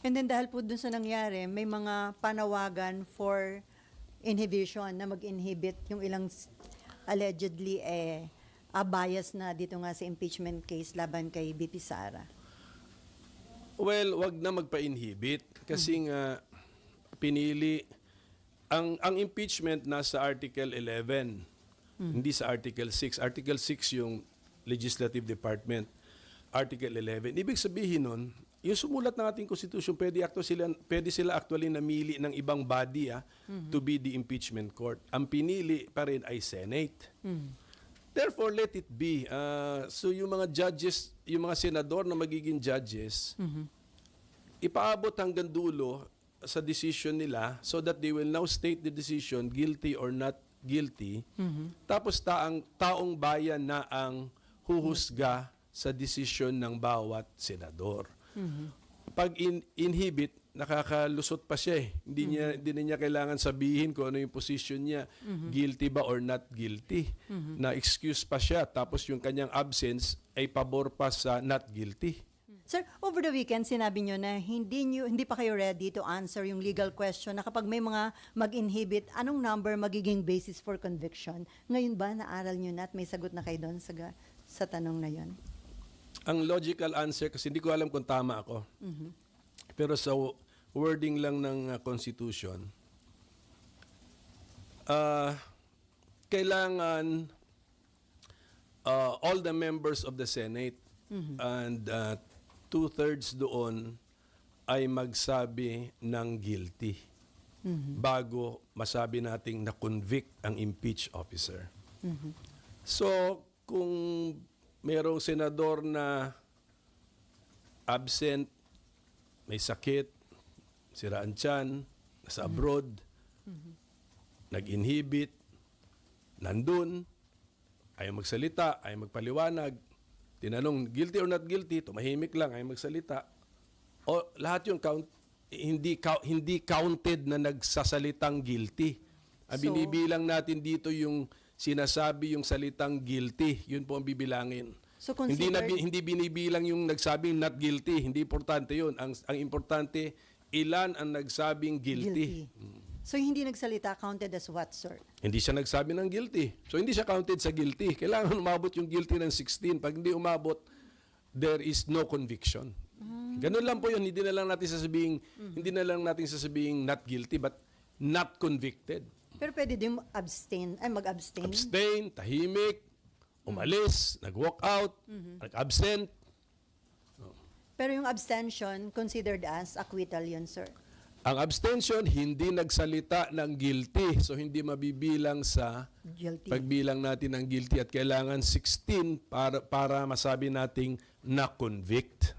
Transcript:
And then dahil po dun sa nangyari, may mga panawagan for inhibition na mag-inhibit yung ilang allegedly bias na dito nga sa impeachment case laban kay BP Sara. Well, wag na magpa-inhibit kasi nga pinili ang impeachment nasa Article 11, hindi sa Article 6. Article 6 yung Legislative Department. Article 11. Ibig sabihin nun, yung sumulat ng ating konstitusyon, pwede sila actually namili ng ibang body to be the impeachment court. Ang pinili pa rin ay Senate. Therefore, let it be. So yung mga judges, yung mga senador na magiging judges, ipaabot hanggang dulo sa decision nila so that they will now state the decision, guilty or not guilty. Tapos taong bayan na ang huhusga sa desisyon ng bawat senador. Pag inhibit, nakakalusot pa siya eh. Hindi na niya kailangan sabihin kung ano yung position niya, guilty ba or not guilty. Na excuse pa siya, tapos yung kanyang absence ay pabor pa sa not guilty. Sir, over the weekend, sinabi nyo na hindi pa kayo ready to answer yung legal question na kapag may mga mag-inhibit, anong number magiging basis for conviction? Ngayon ba, naaral nyo na at may sagot na kayo doon sa tanong na yon? Ang logical answer, kasi hindi ko alam kung tama ako, pero sa wording lang ng Constitution, kailangan all the members of the Senate and 2/3 doon ay magsabi ng guilty bago masabi nating na-convict ang impeach officer. So, kung mayroong senador na absent, may sakit, siraan tiyan, nasa abroad, nag-inhibit, nandun, ayaw magsalita, ayaw magpaliwanag, tinanong, guilty or not guilty, tumahimik lang, ayaw magsalita. O lahat yung hindi counted na nagsasalitang guilty. Ang binibilang natin dito yung sinasabi yung salitang guilty, yun po ang bibilangin. So Hindi binibilang yung nagsabing not guilty, hindi importante yun. Ang importante, ilan ang nagsabing guilty. So hindi nagsalita, counted as what, sir? Hindi siya nagsabi ng guilty. So hindi siya counted sa guilty. Kailangan umabot yung guilty ng 16. Pag hindi umabot, there is no conviction. Ganun lang po yun. Hindi na lang natin sasabing not guilty, but not convicted. Pero pwede din mag-abstain. Abstain, tahimik, umalis, nag-walk out, nag-absent. Pero yung abstention, considered as acquittal yun, sir? Ang abstention, hindi nagsalita ng guilty. So, hindi mabibilang sa Guilty. pagbilang natin ng guilty at kailangan 16 para masabi nating na-convict.